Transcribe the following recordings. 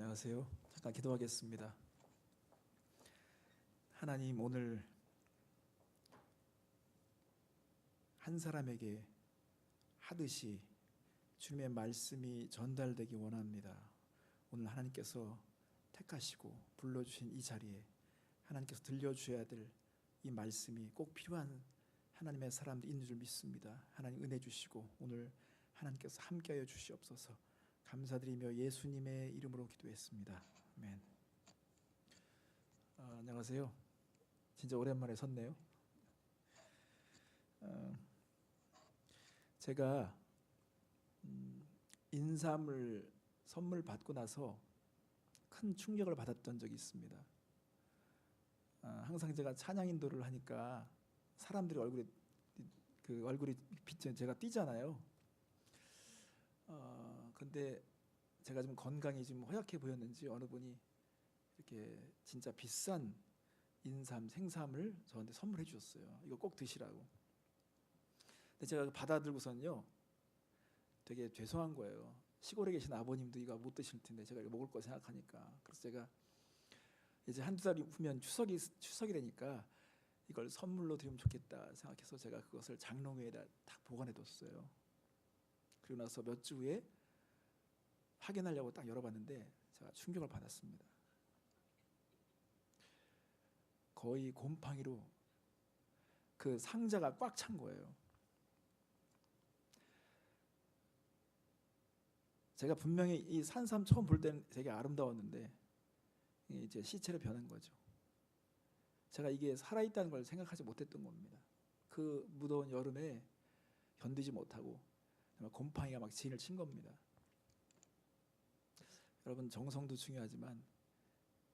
안녕하세요. 잠깐 기도하겠습니다. 하나님, 오늘 한 사람에게 하듯이 주님의 말씀이 전달되기 원합니다. 오늘 하나님께서 택하시고 불러주신 이 자리에 하나님께서 들려주셔야 될 이 말씀이 꼭 필요한 하나님의 사람들 있는 줄 믿습니다. 하나님 은혜 주시고 오늘 하나님께서 함께하여 주시옵소서. 감사드리며 예수님의 이름으로 기도했습니다. 아멘. 안녕하세요. 진짜 오랜만에 섰네요. 제가 인삼을 선물 받고 나서 큰 충격을 받았던 적이 있습니다. 항상 제가 찬양 인도를 하니까 사람들이 얼굴이 제가 띄잖아요. 근데 제가 좀 건강이 좀 허약해 보였는지 어느 분이 이렇게 진짜 비싼 인삼, 생삼을 저한테 선물해 주셨어요. 이거 꼭 드시라고. 근데 제가 받아들고선요 되게 죄송한 거예요. 시골에 계신 아버님도 이거 못 드실 텐데 제가 이거 먹을 거 생각하니까. 그래서 제가 이제 한두 달 후면 추석이 되니까 이걸 선물로 드리면 좋겠다 생각해서 제가 그것을 장롱에다 딱 보관해 뒀어요. 그리고 나서 몇 주 후에 확인하려고 딱 열어봤는데 제가 충격을 받았습니다. 거의 곰팡이로 그 상자가 꽉 찬 거예요. 제가 분명히 이 산삼 처음 볼 때는 되게 아름다웠는데 이제 시체로 변한 거죠. 제가 이게 살아있다는 걸 생각하지 못했던 겁니다. 그 무더운 여름에 견디지 못하고 곰팡이가 막 진을 친 겁니다. 여러분, 정성도 중요하지만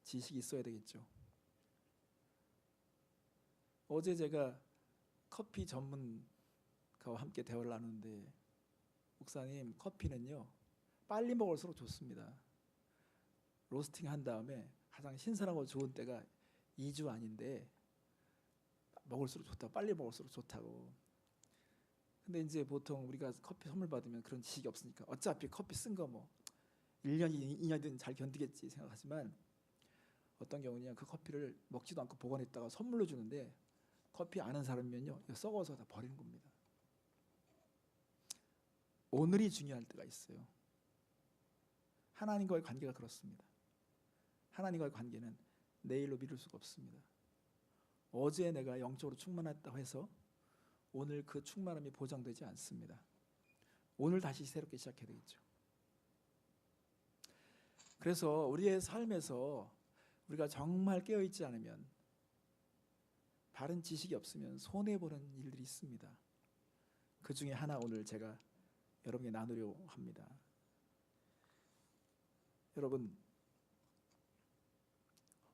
지식이 있어야 되겠죠. 어제 제가 커피 전문가와 함께 대화를 나누는데, 목사님, 커피는요 빨리 먹을수록 좋습니다. 로스팅 한 다음에 가장 신선하고 좋은 때가 2주 안인데 먹을수록 좋다, 빨리 먹을수록 좋다고. 근데 이제 보통 우리가 커피 선물 받으면 그런 지식이 없으니까 어차피 커피 쓴 거 뭐 1년이 2년이든 잘 견디겠지 생각하지만, 어떤 경우는 그 커피를 먹지도 않고 보관했다가 선물로 주는데 커피 아는 사람이면요 썩어서 다 버리는 겁니다. 오늘이 중요할 때가 있어요. 하나님과의 관계가 그렇습니다. 하나님과의 관계는 내일로 미룰 수가 없습니다. 어제 내가 영적으로 충만했다고 해서 오늘 그 충만함이 보장되지 않습니다. 오늘 다시 새롭게 시작해야 되겠죠. 그래서 우리의 삶에서 우리가 정말 깨어있지 않으면, 바른 지식이 없으면 손해보는 일들이 있습니다. 그 중에 하나 오늘 제가 여러분에게 나누려고 합니다. 여러분,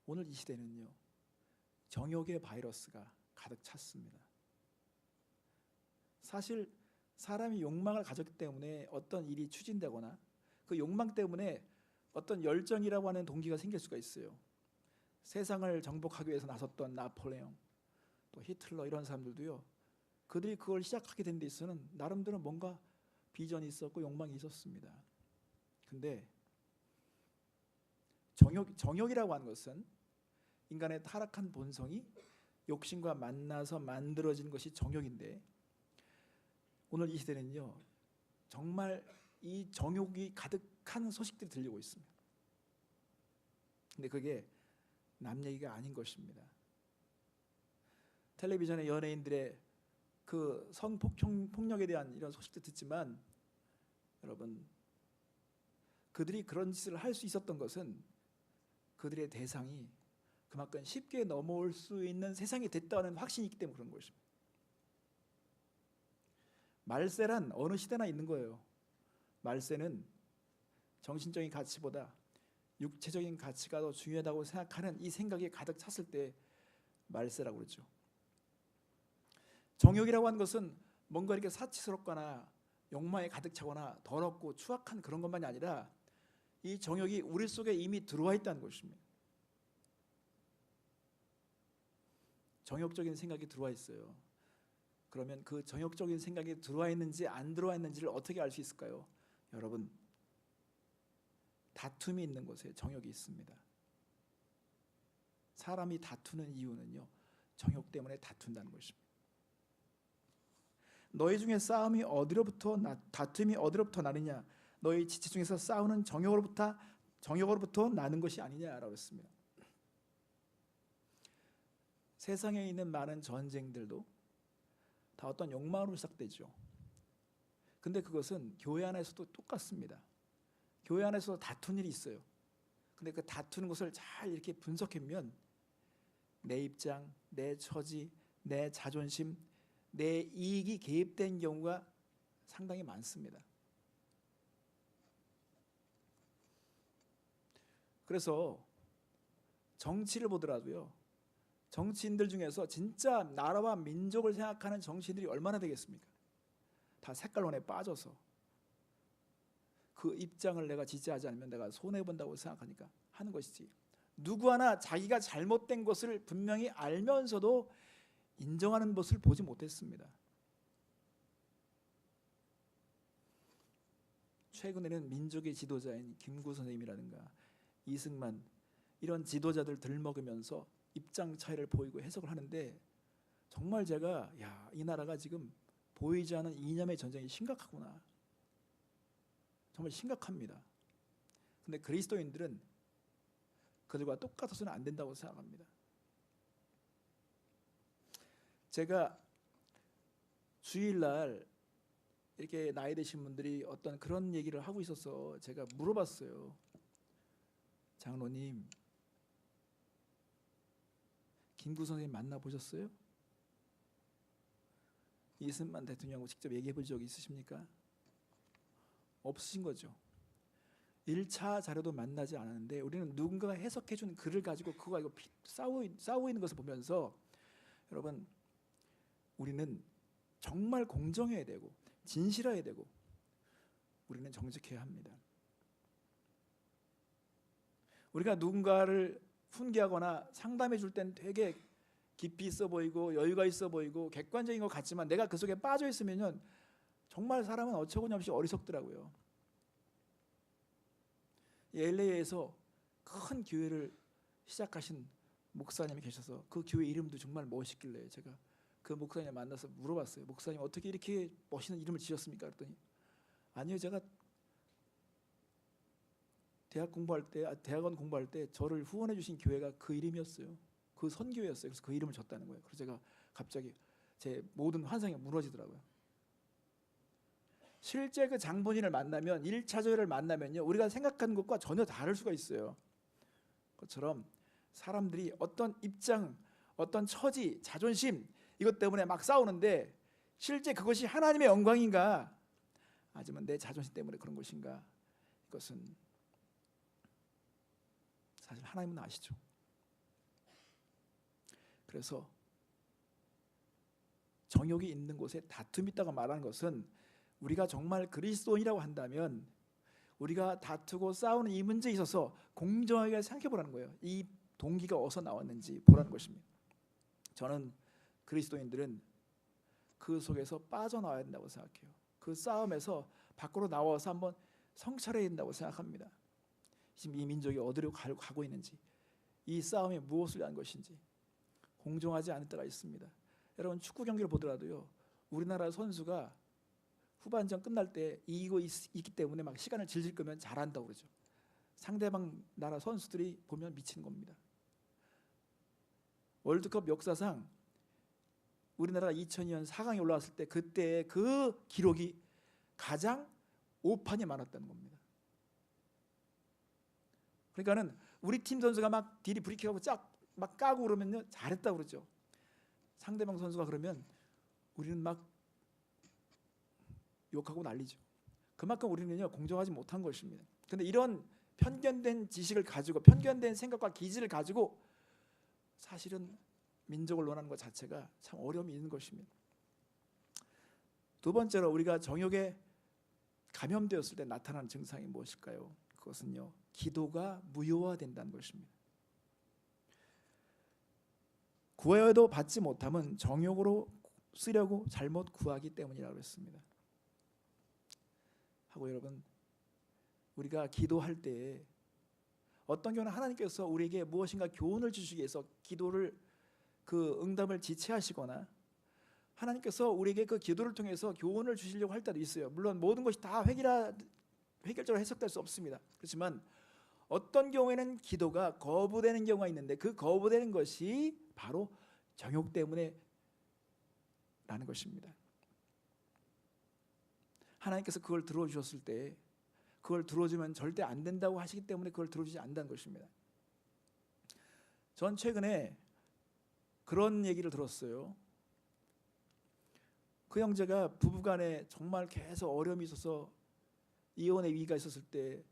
오늘 이 시대는요 정욕의 바이러스가 가득 찼습니다. 사실 사람이 욕망을 가졌기 때문에 어떤 일이 추진되거나 그 욕망 때문에 어떤 열정이라고 하는 동기가 생길 수가 있어요. 세상을 정복하기 위해서 나섰던 나폴레옹, 또 히틀러, 이런 사람들도요 그들이 그걸 시작하게 된 데 있어서는 나름대로 뭔가 비전이 있었고 욕망이 있었습니다. 근데 정욕이라고 하는 것은 인간의 타락한 본성이 욕심과 만나서 만들어진 것이 정욕인데, 오늘 이 시대는요 정말 이 정욕이 가득한 소식들이 들리고 있습니다. 근데 그게 남 얘기가 아닌 것입니다. 텔레비전에 연예인들의 그 성폭력에 대한 이런 소식도 듣지만, 여러분, 그들이 그런 짓을 할 수 있었던 것은 그들의 대상이 그만큼 쉽게 넘어올 수 있는 세상이 됐다는 확신이 있기 때문에 그런 것입니다. 말세란 어느 시대나 있는 거예요. 말세는 정신적인 가치보다 육체적인 가치가 더 중요하다고 생각하는 이 생각이 가득 찼을 때 말세라고 그러죠. 정욕이라고 하는 것은 뭔가 이렇게 사치스럽거나 욕망에 가득 차거나 더럽고 추악한 그런 것만이 아니라, 이 정욕이 우리 속에 이미 들어와 있다는 것입니다. 정욕적인 생각이 들어와 있어요. 그러면 그 정욕적인 생각이 들어와 있는지 안 들어와 있는지를 어떻게 알 수 있을까요? 여러분, 다툼이 있는 곳에 정욕이 있습니다. 사람이 다투는 이유는요, 정욕 때문에 다툰다는 것입니다. 너희 중에 다툼이 어디로부터 나느냐? 너희 지체 중에서 싸우는 정욕으로부터 나는 것이 아니냐라고 했습니다. 세상에 있는 많은 전쟁들도 다 어떤 욕망으로 시작되죠. 근데 그것은 교회 안에서도 똑같습니다. 교회 안에서 다툰 일이 있어요. 근데 그 다투는 것을 잘 이렇게 분석하면 내 입장, 내 처지, 내 자존심, 내 이익이 개입된 경우가 상당히 많습니다. 그래서 정치를 보더라도요, 정치인들 중에서 진짜 나라와 민족을 생각하는 정치인들이 얼마나 되겠습니까? 다 색깔론에 빠져서 그 입장을 내가 지지하지 않으면 내가 손해본다고 생각하니까 하는 것이지, 누구 하나 자기가 잘못된 것을 분명히 알면서도 인정하는 것을 보지 못했습니다. 최근에는 민족의 지도자인 김구 선생님이라든가 이승만 이런 지도자들 들먹으면서 입장 차이를 보이고 해석을 하는데, 정말 제가 이 나라가 지금 보이지 않는 이념의 전쟁이 심각하구나, 정말 심각합니다. 근데 그리스도인들은 그들과 똑같아서는 안 된다고 생각합니다. 제가 주일날 이렇게 나이 드신 분들이 어떤 그런 얘기를 하고 있어서 제가 물어봤어요. 장로님, 김구 선생님 만나보셨어요? 이승만 대통령하고 직접 얘기해 본 적이 있으십니까? 없으신 거죠. 1차 자료도 만나지 않았는데 우리는 누군가가 해석해 준 글을 가지고 그거 가지고 싸우고 있는 것을 보면서, 여러분, 우리는 정말 공정해야 되고 진실해야 되고 우리는 정직해야 합니다. 우리가 누군가를 훈계하거나 상담해 줄 땐 되게 깊이 있어 보이고 여유가 있어 보이고 객관적인 것 같지만 내가 그 속에 빠져 있으면요, 정말 사람은 어처구니없이 어리석더라고요. LA에서 큰 교회를 시작하신 목사님이 계셔서 그 교회 이름도 정말 멋있길래 제가 그 목사님 만나서 물어봤어요. 목사님, 어떻게 이렇게 멋있는 이름을 지었습니까? 그랬더니 아니요, 제가 대학원 공부할 때 저를 후원해 주신 교회가 그 이름이었어요. 그 선교회였어요. 그래서 그 이름을 줬다는 거예요. 그래서 제가 갑자기 제 모든 환상이 무너지더라고요. 실제 그 장본인을 만나면, 1차적을 만나면요, 우리가 생각하는 것과 전혀 다를 수가 있어요. 그것처럼 사람들이 어떤 입장, 어떤 처지, 자존심 이것 때문에 막 싸우는데 실제 그것이 하나님의 영광인가, 아니면 내 자존심 때문에 그런 것인가, 이것은 사실 하나님은 아시죠. 그래서 정욕이 있는 곳에 다툼이 있다고 말하는 것은, 우리가 정말 그리스도인이라고 한다면 우리가 다투고 싸우는 이 문제에 있어서 공정하게 생각해 보라는 거예요. 이 동기가 어디서 나왔는지 보라는 것입니다. 저는 그리스도인들은 그 속에서 빠져나와야 된다고 생각해요. 그 싸움에서 밖으로 나와서 한번 성찰해야 된다고 생각합니다. 지금 이 민족이 어디로 가고 있는지, 이 싸움이 무엇을 위한 것인지 공정하지 않을 때가 있습니다. 여러분, 축구 경기를 보더라도요, 우리나라 선수가 후반전 끝날 때 이기고 있기 때문에 막 시간을 질질 끄면 잘한다고 그러죠. 상대방 나라 선수들이 보면 미치는 겁니다. 월드컵 역사상 우리나라가 2002년 4강에 올라왔을 때 그때 그 기록이 가장 오판이 많았다는 겁니다. 그러니까는 우리 팀 선수가 막 딜이 브리킥하고 막 까고 그러면요, 잘했다고 그러죠. 상대방 선수가 그러면 우리는 막 욕하고 난리죠. 그만큼 우리는요, 공정하지 못한 것입니다. 그런데 이런 편견된 지식을 가지고, 편견된 생각과 기질을 가지고 사실은 민족을 논하는 것 자체가 참 어려움이 있는 것입니다. 두 번째로, 우리가 정욕에 감염되었을 때 나타나는 증상이 무엇일까요? 그것은요, 기도가 무효화된다는 것입니다. 구해도 받지 못함은 정욕으로 쓰려고 잘못 구하기 때문이라고 했습니다. 하고 여러분, 우리가 기도할 때 어떤 경우는 하나님께서 우리에게 무엇인가 교훈을 주시기 위해서 기도를 그 응답을 지체하시거나 하나님께서 우리에게 그 기도를 통해서 교훈을 주시려고 할 때도 있어요. 물론 모든 것이 다 획일적으로 해석될 수 없습니다. 그렇지만 어떤 경우에는 기도가 거부되는 경우가 있는데 그 거부되는 것이 바로 정욕 때문에 라는 것입니다. 하나님께서 그걸 들어주셨을 때 그걸 들어주면 절대 안 된다고 하시기 때문에 그걸 들어주지 않는다는 것입니다. 전 최근에 그런 얘기를 들었어요. 그 형제가 부부간에 정말 계속 어려움이 있어서 이혼의 위기가 있었을 때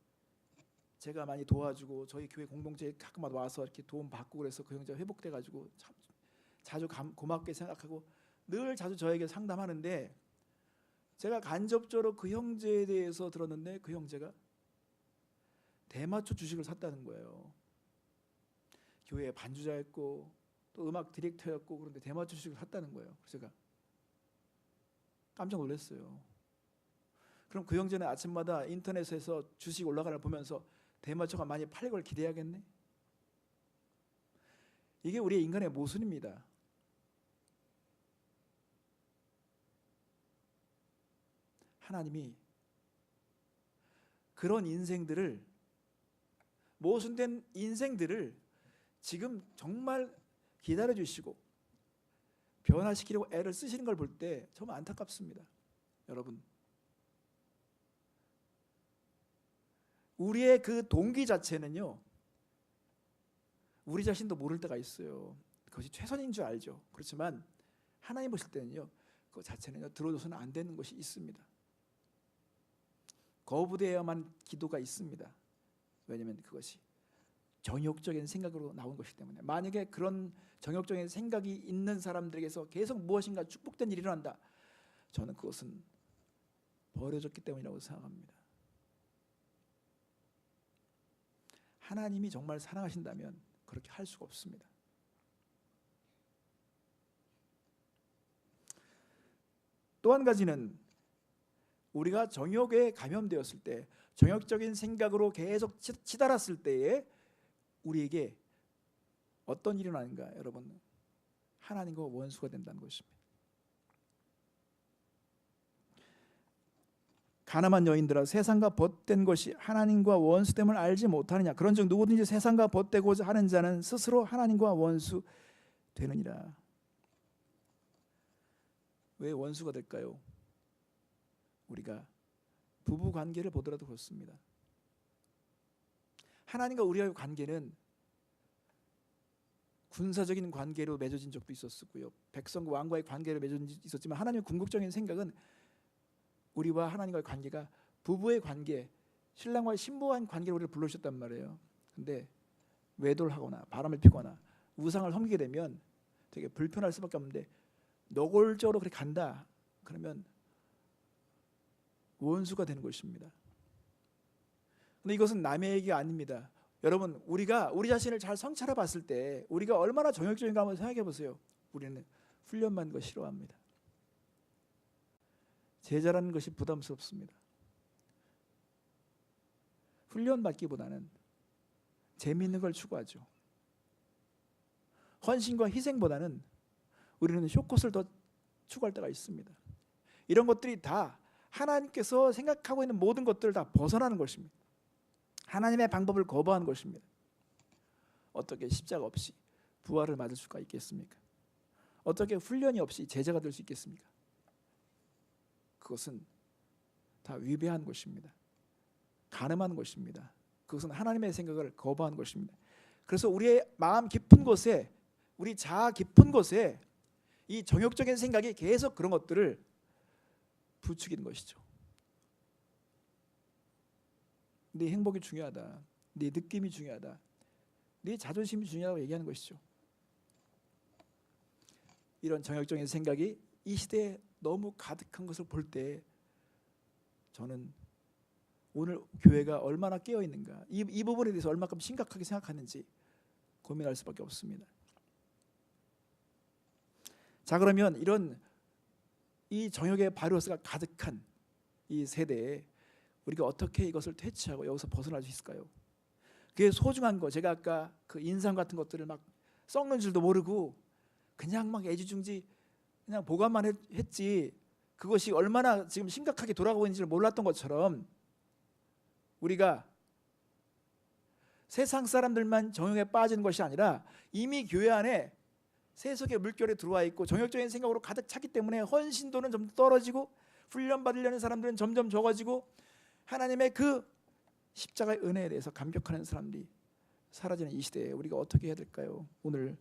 제가 많이 도와주고 저희 교회 공동체에 가끔마다 와서 이렇게 도움 받고 그래서 그 형제가 회복돼 가지고 참 자주 고맙게 생각하고 늘 자주 저에게 상담하는데 제가 간접적으로 그 형제에 대해서 들었는데 그 형제가 대마초 주식을 샀다는 거예요. 교회에 반주자였고 또 음악 디렉터였고 그런데 대마초 주식을 샀다는 거예요. 그래서 제가 깜짝 놀랐어요. 그럼 그 형제는 아침마다 인터넷에서 주식 올라가는 걸 보면서 대마초가 많이 팔릴 걸 기대하겠네? 이게 우리의 인간의 모순입니다. 하나님이 그런 인생들을 모순된 인생들을 지금 정말 기다려 주시고 변화시키려고 애를 쓰시는 걸 볼 때 정말 안타깝습니다. 여러분, 우리의 그 동기 자체는요 우리 자신도 모를 때가 있어요. 그것이 최선인 줄 알죠. 그렇지만 하나님 보실 때는요 그 자체는요 들어줘서는 안 되는 것이 있습니다. 거부되어야만 기도가 있습니다. 왜냐하면 그것이 정욕적인 생각으로 나온 것이기 때문에. 만약에 그런 정욕적인 생각이 있는 사람들에게서 계속 무엇인가 축복된 일이 일어난다, 저는 그것은 버려졌기 때문이라고 생각합니다. 하나님이 정말 사랑하신다면 그렇게 할 수가 없습니다. 또 한 가지는 우리가 정욕에 감염되었을 때, 정욕적인 생각으로 계속 치달았을 때에 우리에게 어떤 일이 일어나는가? 여러분, 하나님과 원수가 된다는 것입니다. 가늠한 여인들아, 세상과 벗된 것이 하나님과 원수됨을 알지 못하느냐? 그런즉 누구든지 세상과 벗되고자 하는 자는 스스로 하나님과 원수 되느니라. 왜 원수가 될까요? 우리가 부부 관계를 보더라도 그렇습니다. 하나님과 우리와의 관계는 군사적인 관계로 맺어진 적도 있었고요. 백성과 왕과의 관계로 맺어진 적도 있었지만 하나님의 궁극적인 생각은 우리와 하나님과의 관계가 부부의 관계, 신랑과 신부와의 관계로 우리를 불러주셨단 말이에요. 근데 외도를 하거나 바람을 피거나 우상을 섬기게 되면 되게 불편할 수밖에 없는데 노골적으로 그렇게 간다 그러면 원수가 되는 것입니다. 근데 이것은 남의 얘기가 아닙니다. 여러분, 우리가 우리 자신을 잘 성찰해 봤을 때 우리가 얼마나 정욕적인가 한번 생각해 보세요. 우리는 훈련받는 거 싫어합니다. 제자라는 것이 부담스럽습니다. 훈련받기보다는 재미있는 걸 추구하죠. 헌신과 희생보다는 우리는 쇼컷을 더 추구할 때가 있습니다. 이런 것들이 다 하나님께서 생각하고 있는 모든 것들을 다 벗어나는 것입니다. 하나님의 방법을 거부하는 것입니다. 어떻게 십자가 없이 부활을 맞을 수가 있겠습니까? 어떻게 훈련이 없이 제자가 될 수 있겠습니까? 그것은 다 위배한 것입니다. 간음하는 것입니다. 그것은 하나님의 생각을 거부하는 것입니다. 그래서 우리의 마음 깊은 곳에, 우리 자아 깊은 곳에 이 정욕적인 생각이 계속 그런 것들을 부추기는 것이죠. 네 행복이 중요하다, 네 느낌이 중요하다, 네 자존심이 중요하다고 얘기하는 것이죠. 이런 정욕적인 생각이 이 시대에 너무 가득한 것을 볼 때 저는 오늘 교회가 얼마나 깨어 있는가, 이 부분에 대해서 얼마큼 심각하게 생각하는지 고민할 수밖에 없습니다. 자, 그러면 이런 이 정욕의 바이러스가 가득한 이 세대에 우리가 어떻게 이것을 퇴치하고 여기서 벗어날 수 있을까요? 그게 소중한 거, 제가 아까 그 인삼 같은 것들을 막 썩는 줄도 모르고 그냥 막 애지중지 그냥 보관만 했지, 그것이 얼마나 지금 심각하게 돌아가고 있는지를 몰랐던 것처럼 우리가 세상 사람들만 정욕에 빠지는 것이 아니라 이미 교회 안에 세속의 물결에 들어와 있고 정욕적인 생각으로 가득 찼기 때문에 헌신도는 좀 떨어지고 훈련받으려는 사람들은 점점 적어지고 하나님의 그 십자가의 은혜에 대해서 감격하는 사람들이 사라지는 이 시대에 우리가 어떻게 해야 될까요? 오늘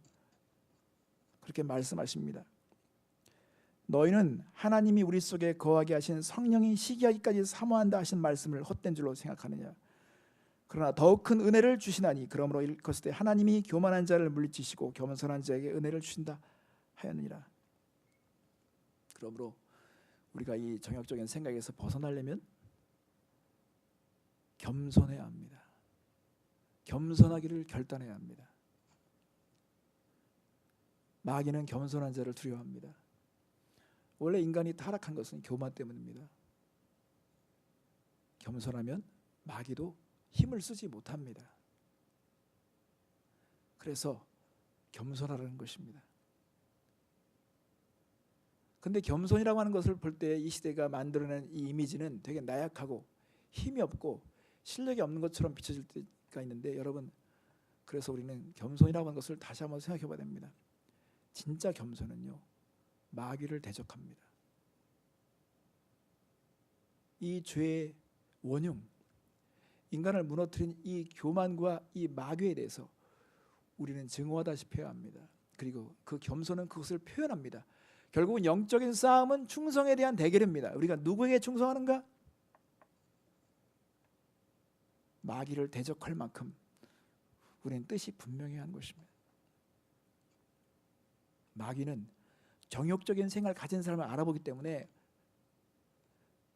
그렇게 말씀하십니다. 너희는 하나님이 우리 속에 거하게 하신 성령이 시기하기까지 사모한다 하신 말씀을 헛된 줄로 생각하느냐? 그러나 더욱 큰 은혜를 주시나니 그러므로 일컫을 때 하나님이 교만한 자를 물리치시고 겸손한 자에게 은혜를 주신다 하였느니라. 그러므로 우리가 이 정욕적인 생각에서 벗어나려면 겸손해야 합니다. 겸손하기를 결단해야 합니다. 마귀는 겸손한 자를 두려워합니다. 원래 인간이 타락한 것은 교만 때문입니다. 겸손하면 마귀도 힘을 쓰지 못합니다. 그래서 겸손하라는 것입니다. 근데 겸손이라고 하는 것을 볼 때 이 시대가 만들어낸 이 이미지는 되게 나약하고 힘이 없고 실력이 없는 것처럼 비춰질 때가 있는데, 여러분, 그래서 우리는 겸손이라고 하는 것을 다시 한번 생각해 봐야 됩니다. 진짜 겸손은요, 마귀를 대적합니다. 이 죄의 원흉, 인간을 무너뜨린 이 교만과 이 마귀에 대해서 우리는 증오하다시피 해야 합니다. 그리고 그 겸손은 그것을 표현합니다. 결국은 영적인 싸움은 충성에 대한 대결입니다. 우리가 누구에게 충성하는가? 마귀를 대적할 만큼 우리는 뜻이 분명해야 하는 것입니다. 마귀는 정욕적인 생각을 가진 사람을 알아보기 때문에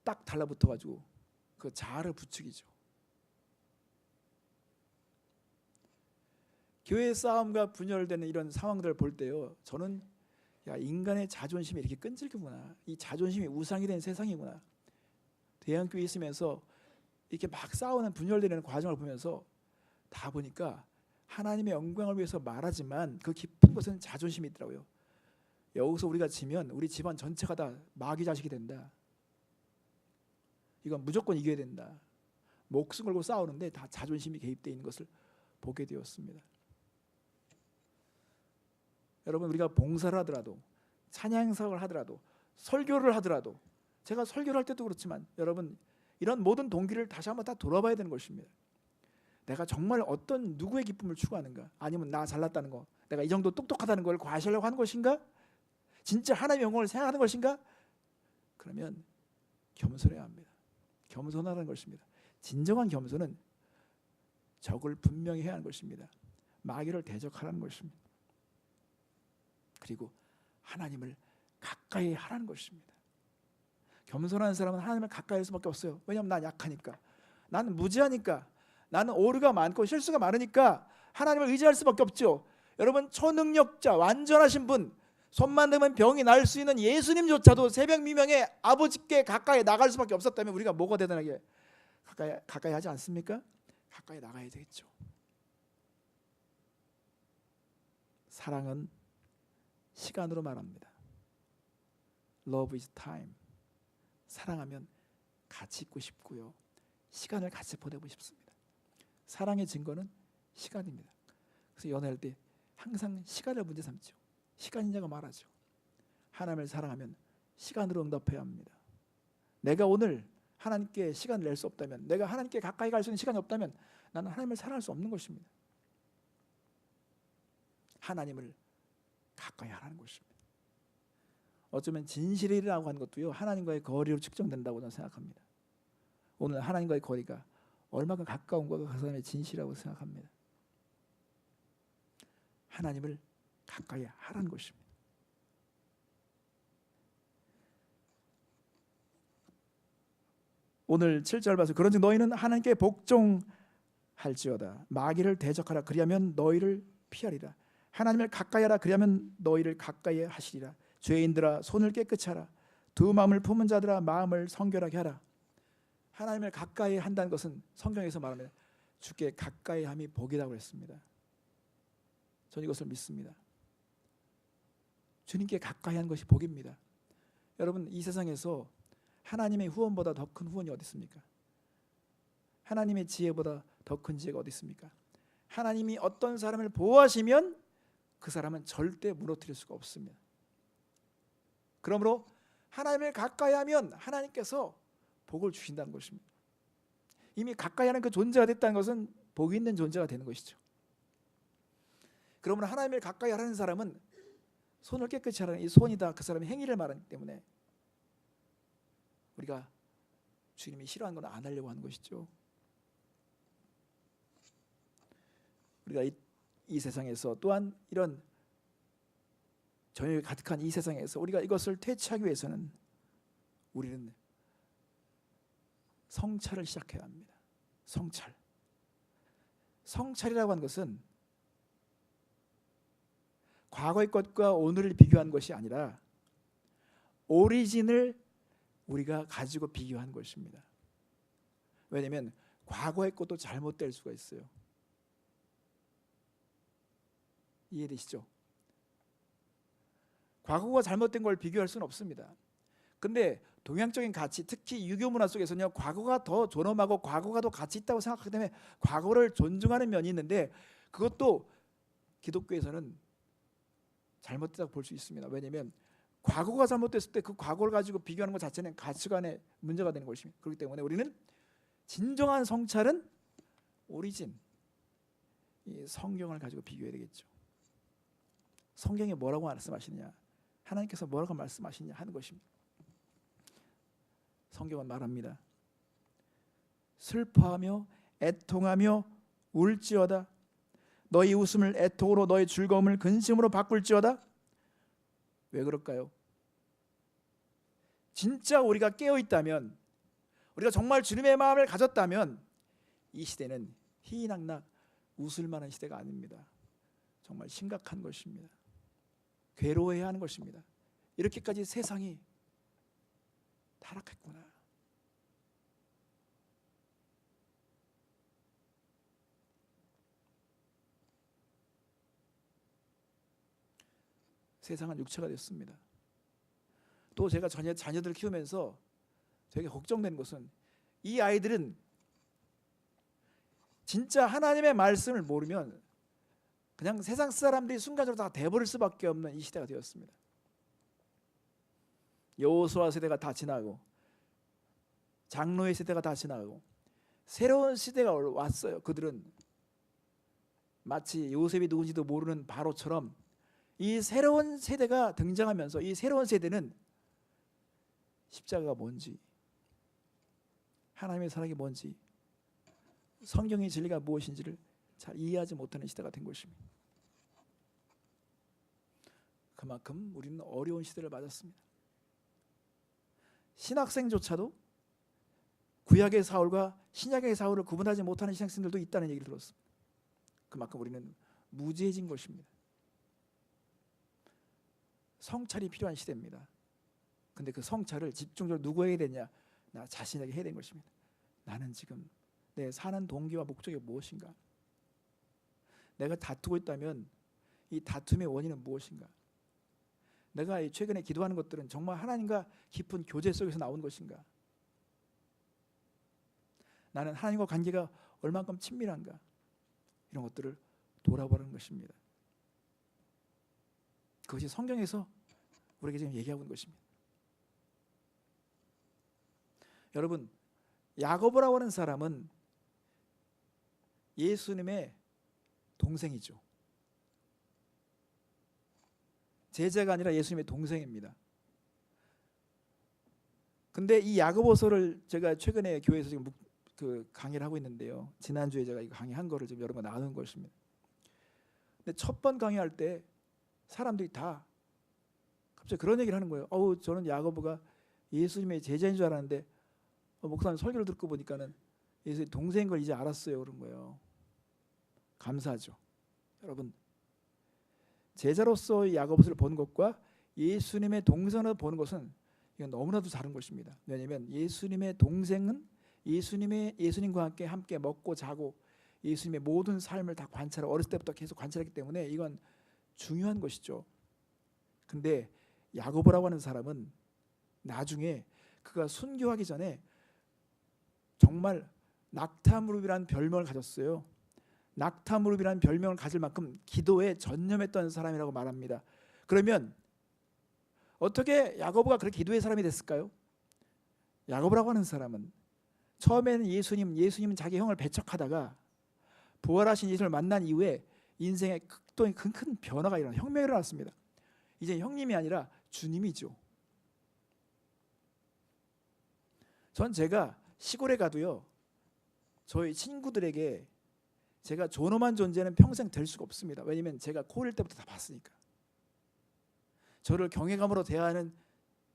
딱 달라붙어 가지고 그 자아를 부추기죠. 교회의 싸움과 분열되는 이런 상황들을 볼 때요, 저는 인간의 자존심이 이렇게 끈질기구나, 이 자존심이 우상이 된 세상이구나. 대형교회에 있으면서 이렇게 막 싸우는 분열되는 과정을 보면서 다 보니까 하나님의 영광을 위해서 말하지만 그 깊은 곳은 자존심이 있더라고요. 여기서 우리가 지면 우리 집안 전체가 다 마귀 자식이 된다. 이건 무조건 이겨야 된다. 목숨 걸고 싸우는데 다 자존심이 개입되어 있는 것을 보게 되었습니다. 여러분, 우리가 봉사를 하더라도, 찬양사역을 하더라도, 설교를 하더라도, 제가 설교를 할 때도 그렇지만 여러분, 이런 모든 동기를 다시 한번 다 돌아봐야 되는 것입니다. 내가 정말 어떤 누구의 기쁨을 추구하는가? 아니면 나 잘났다는 거, 내가 이 정도 똑똑하다는 걸 과시하려고 하는 것인가? 진짜 하나님의 영광을 생각하는 것인가? 그러면 겸손해야 합니다. 겸손하라는 것입니다. 진정한 겸손은 적을 분명히 해야 하는 것입니다. 마귀를 대적하라는 것입니다. 그리고 하나님을 가까이 하라는 것입니다. 겸손한 사람은 하나님을 가까이 할 수밖에 없어요. 왜냐하면 난 약하니까, 나는 무지하니까, 나는 오류가 많고 실수가 많으니까 하나님을 의지할 수밖에 없죠. 여러분, 초능력자, 완전하신 분, 손만 대면 병이 날 수 있는 예수님조차도 새벽 미명에 아버지께 가까이 나갈 수밖에 없었다면 우리가 뭐가 대단하게 가까이 하지 않습니까? 가까이 나가야 되겠죠. 사랑은 시간으로 말합니다. Love is time. 사랑하면 같이 있고 싶고요, 시간을 같이 보내고 싶습니다. 사랑의 증거는 시간입니다. 그래서 연애할 때 항상 시간을 문제 삼죠. 시간이냐고 말하죠. 하나님을 사랑하면 시간으로 응답해야 합니다. 내가 오늘 하나님께 시간을 낼 수 없다면, 내가 하나님께 가까이 갈 수 있는 시간이 없다면 나는 하나님을 사랑할 수 없는 것입니다. 하나님을 가까이 하라는 것입니다. 어쩌면 진실이라고 하는 것도요, 하나님과의 거리로 측정된다고 저는 생각합니다. 오늘 하나님과의 거리가 얼마나 가까운가, 그 사람의 진실이라고 생각합니다. 하나님을 가까이 하라는 것입니다. 오늘 7절 봐서 그런즉 너희는 하나님께 복종할지어다. 마귀를 대적하라. 그리하면 너희를 피하리라. 하나님을 가까이 하라. 그리하면 너희를 가까이 하시리라. 죄인들아, 손을 깨끗이 하라. 두 마음을 품은 자들아, 마음을 성결하게 하라. 하나님을 가까이 한다는 것은 성경에서 말하면 주께 가까이 함이 복이라고 했습니다. 저는 이것을 믿습니다. 주님께 가까이 하는 것이 복입니다. 여러분, 이 세상에서 하나님의 후원보다 더 큰 후원이 어디 있습니까? 하나님의 지혜보다 더 큰 지혜가 어디 있습니까? 하나님이 어떤 사람을 보호하시면 그 사람은 절대 무너뜨릴 수가 없습니다. 그러므로 하나님을 가까이 하면 하나님께서 복을 주신다는 것입니다. 이미 가까이 하는 그 존재가 됐다는 것은 복이 있는 존재가 되는 것이죠. 그러므로 하나님을 가까이 하는 사람은 손을 깨끗이 하라는 이 손이다 그 사람의 행위를 말하기 때문에 우리가 주님이 싫어하는 건 안 하려고 하는 것이죠. 우리가 이 세상에서 또한 이런 전염이 가득한 이 세상에서 우리가 이것을 퇴치하기 위해서는 우리는 성찰을 시작해야 합니다. 성찰이라고 하는 것은 과거의 것과 오늘을 비교한 것이 아니라 오리진을 우리가 가지고 비교한 것입니다. 왜냐하면 과거의 것도 잘못될 수가 있어요. 이해되시죠? 과거가 잘못된 걸 비교할 수는 없습니다. 근데 동양적인 가치, 특히 유교 문화 속에서는요, 과거가 더 존엄하고 과거가 더 가치 있다고 생각하기 때문에 과거를 존중하는 면이 있는데 그것도 기독교에서는 잘못됐다고 볼 수 있습니다. 왜냐하면 과거가 잘못됐을 때 그 과거를 가지고 비교하는 것 자체는 가치관의 문제가 되는 것입니다. 그렇기 때문에 우리는 진정한 성찰은 오리진, 이 성경을 가지고 비교해야 되겠죠. 성경이 뭐라고 말씀하시느냐, 하나님께서 뭐라고 말씀하시느냐 하는 것입니다. 성경은 말합니다. 슬퍼하며 애통하며 울지어다. 너희 웃음을 애통으로 너희 즐거움을 근심으로 바꿀지어다. 왜 그럴까요? 진짜 우리가 깨어 있다면, 우리가 정말 주님의 마음을 가졌다면 이 시대는 희희낙낙 웃을 만한 시대가 아닙니다. 정말 심각한 것입니다. 괴로워해야 하는 것입니다. 이렇게까지 세상이 타락했구나. 세상은 육체가 됐습니다. 또 제가 자녀들을 키우면서 되게 걱정되는 것은 이 아이들은 진짜 하나님의 말씀을 모르면 그냥 세상 사람들이 순간적으로 다 돼버릴 수밖에 없는 이 시대가 되었습니다. 여호수아 세대가 다 지나고 장로의 세대가 다 지나고 새로운 시대가 왔어요. 그들은 마치 요셉이 누군지도 모르는 바로처럼 이 새로운 세대가 등장하면서 이 새로운 세대는 십자가가 뭔지, 하나님의 사랑이 뭔지, 성경의 진리가 무엇인지를 잘 이해하지 못하는 시대가 된 것입니다. 그만큼 우리는 어려운 시대를 맞았습니다. 신학생조차도 구약의 사울과 신약의 사울을 구분하지 못하는 신학생들도 있다는 얘기를 들었습니다. 그만큼 우리는 무지해진 것입니다. 성찰이 필요한 시대입니다. 근데 그 성찰을 집중적으로 누구에게 되냐? 나 자신에게 해야 되는 것입니다. 나는 지금 내 사는 동기와 목적이 무엇인가? 내가 다투고 있다면 이 다툼의 원인은 무엇인가? 내가 최근에 기도하는 것들은 정말 하나님과 깊은 교제 속에서 나온 것인가? 나는 하나님과 관계가 얼만큼 친밀한가? 이런 것들을 돌아보는 것입니다. 그것이 성경에서 우리에게 지금 얘기하고 있는 것입니다. 여러분, 야고보라고 하는 사람은 예수님의 동생이죠. 제자가 아니라 예수님의 동생입니다. 근데 이 야고보서를 제가 최근에 교회에서 지금 강의를 하고 있는데요. 지난주에 제가 이거 강의한 거를 지금 여러분 나눈 것입니다. 근데 첫 번 강의할 때 사람들이 다 갑자기 그런 얘기를 하는 거예요. 저는 야고보가 예수님의 제자인 줄 알았는데 목사님 설교를 듣고 보니까는 예수의 동생인 걸 이제 알았어요. 그런 거예요. 감사하죠. 여러분, 제자로서 야고보서를 보는 것과 예수님의 동생으로 보는 것은 이건 너무나도 다른 것입니다. 왜냐하면 예수님의 동생은 예수님과 함께 먹고 자고 예수님의 모든 삶을 다 어렸을 때부터 계속 관찰했기 때문에 이건 중요한 것이죠. 근데 야고보라고 하는 사람은 나중에 그가 순교하기 전에 정말 낙타무릎이라는 별명을 가졌어요. 낙타무릎이라는 별명을 가질 만큼 기도에 전념했던 사람이라고 말합니다. 그러면 어떻게 야고보가 그렇게 기도의 사람이 됐을까요? 야고보라고 하는 사람은 처음에는 예수님은 자기 형을 배척하다가 부활하신 예수를 만난 이후에 인생에 큰 변화가 일어나 혁명이 일어났습니다. 이제 형님이 아니라 주님이죠. 전 제가 시골에 가도요, 저희 친구들에게 제가 존엄한 존재는 평생 될 수가 없습니다. 왜냐하면 제가 고1 때부터 다 봤으니까. 저를 경외감으로 대하는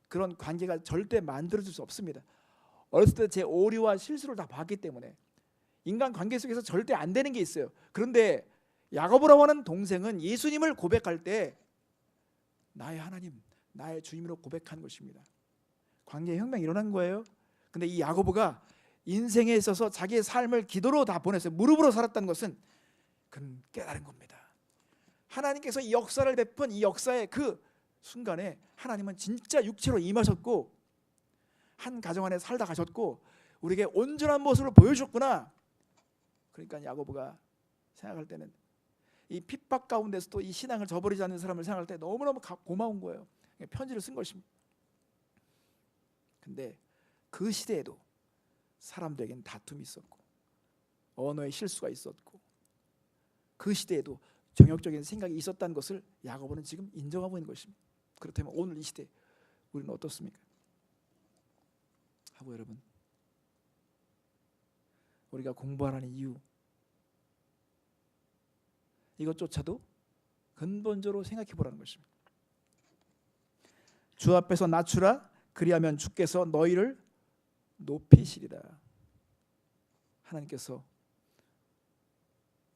그런 관계가 절대 만들어질 수 없습니다. 어렸을 때 제 오류와 실수를 다 봤기 때문에 인간 관계 속에서 절대 안 되는 게 있어요. 그런데 야고보라고 하는 동생은 예수님을 고백할 때 나의 하나님, 나의 주님으로 고백한 것입니다. 관계의 혁명이 일어난 거예요. 근데 이 야고보가 인생에 있어서 자기의 삶을 기도로 다 보냈어요. 무릎으로 살았다는 것은 그는 깨달은 겁니다. 하나님께서 이 역사를 베푼 이 역사의 그 순간에 하나님은 진짜 육체로 임하셨고 한 가정 안에 살다 가셨고 우리에게 온전한 모습을 보여주셨구나. 그러니까 야고보가 생각할 때는 이 핍박 가운데서도 이 신앙을 저버리지 않는 사람을 생각할 때 너무너무 고마운 거예요. 편지를 쓴 것입니다. 근데 그 시대에도 사람들에게는 다툼이 있었고 언어의 실수가 있었고 그 시대에도 정욕적인 생각이 있었다는 것을 야고보는 지금 인정하고 있는 것입니다. 그렇다면 오늘 이 시대 우리는 어떻습니까? 하고 여러분, 우리가 공부하라는 이유 이것조차도 근본적으로 생각해 보라는 것입니다. 주 앞에서 낮추라. 그리하면 주께서 너희를 높이시리라. 하나님께서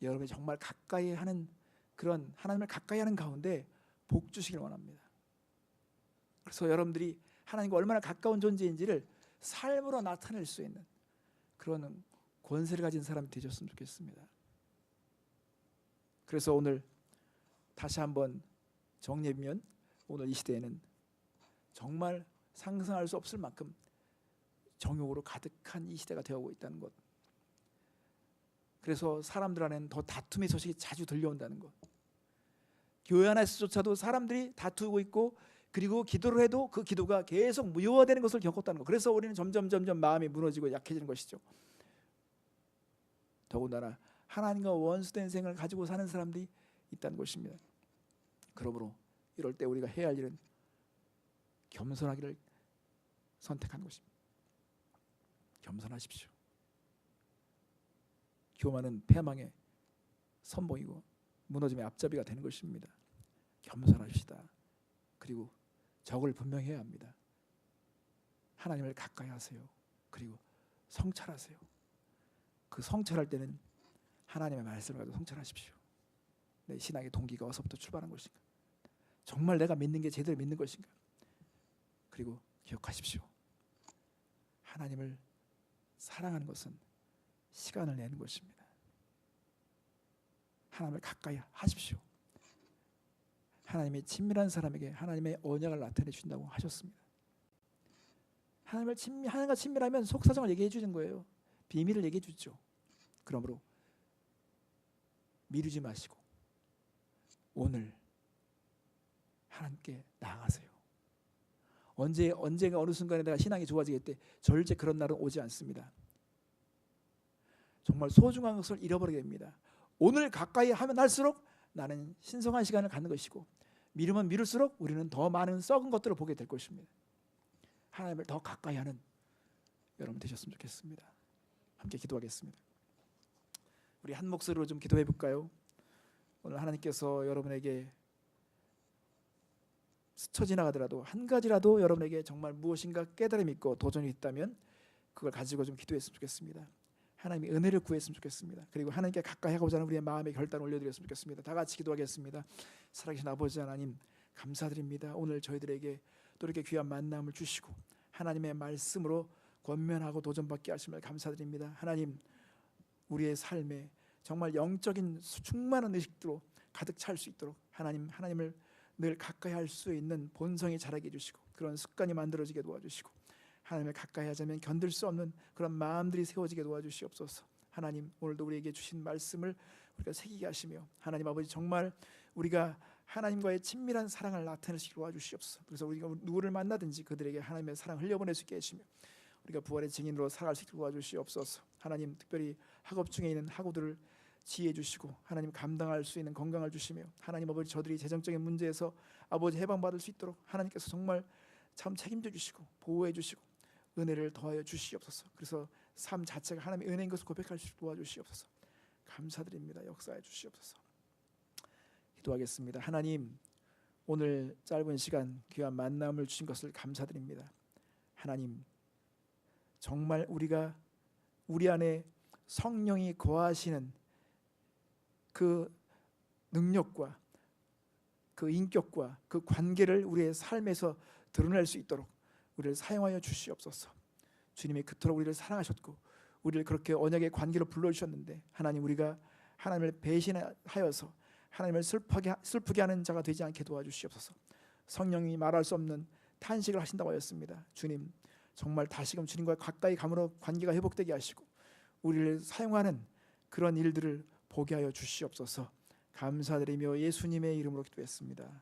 여러분이 정말 가까이 하는 그런 하나님을 가까이 하는 가운데 복 주시길 원합니다. 그래서 여러분들이 하나님과 얼마나 가까운 존재인지를 삶으로 나타낼 수 있는 그런 권세를 가진 사람이 되셨으면 좋겠습니다. 그래서 오늘 다시 한번 정리하면 오늘 이 시대에는 정말 상상할 수 없을 만큼 정욕으로 가득한 이 시대가 되어오고 있다는 것. 그래서 사람들 안에는 더 다툼의 소식이 자주 들려온다는 것. 교회 안에서조차도 사람들이 다투고 있고 그리고 기도를 해도 그 기도가 계속 무효화되는 것을 겪었다는 것. 그래서 우리는 점점 마음이 무너지고 약해지는 것이죠. 더군다나 하나님과 원수된 생각을 가지고 사는 사람들이 있다는 것입니다. 그러므로 이럴 때 우리가 해야 할 일은 겸손하기를 선택하는 것입니다. 겸손하십시오. 교만은 패망의 선봉이고 무너짐의 앞잡이가 되는 것입니다. 겸손합시다. 그리고 적을 분명히 해야 합니다. 하나님을 가까이 하세요. 그리고 성찰하세요. 그 성찰할 때는 하나님의 말씀을 가지고 성찰하십시오. 내 신앙의 동기가 어디서부터 출발한 것인가? 정말 내가 믿는 게 제대로 믿는 것인가? 그리고 기억하십시오. 하나님을 사랑하는 것은 시간을 내는 것입니다. 하나님을 가까이 하십시오. 하나님의 친밀한 사람에게 하나님의 언약을 나타내 주신다고 하셨습니다. 하나님과 친밀하면 속사정을 얘기해 주는 거예요. 비밀을 얘기해 주죠. 그러므로 미루지 마시고 오늘 하나님께 나아가세요. 언젠가 어느 순간에 내가 신앙이 좋아지겠대. 절대 그런 날은 오지 않습니다. 정말 소중한 것을 잃어버리게 됩니다. 오늘 가까이 하면 할수록 나는 신성한 시간을 갖는 것이고 미루면 미룰수록 우리는 더 많은 썩은 것들을 보게 될 것입니다. 하나님을 더 가까이 하는 여러분 되셨으면 좋겠습니다. 함께 기도하겠습니다. 우리 한 목소리로 좀 기도해 볼까요? 오늘 하나님께서 여러분에게 스쳐 지나가더라도 한 가지라도 여러분에게 정말 무엇인가 깨달음이 있고 도전이 있다면 그걸 가지고 좀 기도했으면 좋겠습니다. 하나님의 은혜를 구했으면 좋겠습니다. 그리고 하나님께 가까이 하고자 하는 우리의 마음의 결단을 올려드렸으면 좋겠습니다. 다 같이 기도하겠습니다. 살아계신 아버지 하나님 감사드립니다. 오늘 저희들에게 또 이렇게 귀한 만남을 주시고 하나님의 말씀으로 권면하고 도전받게 하심을 감사드립니다. 하나님, 우리의 삶에 정말 영적인 충만한 의식으로 가득 찰 수 있도록 하나님을 늘 가까이 할 수 있는 본성이 자라게 해주시고, 그런 습관이 만들어지게 도와주시고, 하나님을 가까이 하자면 견딜 수 없는 그런 마음들이 세워지게 도와주시옵소서. 하나님, 오늘도 우리에게 주신 말씀을 우리가 새기게 하시며, 하나님 아버지, 정말 우리가 하나님과의 친밀한 사랑을 나타내시기 도와주시옵소서. 그래서 우리가 누구를 만나든지 그들에게 하나님의 사랑을 흘려보낼 수 있게 하시며, 우리가 부활의 증인으로 살아갈 수 있게 도와주시옵소서. 하나님, 특별히 학업 중에 있는 학우들을 지혜 주시고, 하나님 감당할 수 있는 건강을 주시며, 하나님 아버지, 저들이 재정적인 문제에서 아버지 해방받을 수 있도록 하나님께서 정말 참 책임져 주시고 보호해 주시고 은혜를 더하여 주시옵소서. 그래서 삶 자체가 하나님의 은혜인 것을 고백할 수 있도록 도와주시옵소서. 감사드립니다. 역사해 주시옵소서. 기도하겠습니다. 하나님, 오늘 짧은 시간 귀한 만남을 주신 것을 감사드립니다. 하나님, 정말 우리 안에 성령이 거하시는 그 능력과 그 인격과 그 관계를 우리의 삶에서 드러낼 수 있도록 우리를 사용하여 주시옵소서. 주님이 그토록 우리를 사랑하셨고 우리를 그렇게 언약의 관계로 불러주셨는데, 하나님, 우리가 하나님을 배신하여서 하나님을 슬프게 하는 자가 되지 않게 도와주시옵소서. 성령이 말할 수 없는 탄식을 하신다고 하였습니다. 주님, 정말 다시금 주님과 가까이 감으로 관계가 회복되게 하시고 우리를 사용하는 그런 일들을 보게 하여 주시옵소서. 감사드리며 예수님의 이름으로 기도했습니다.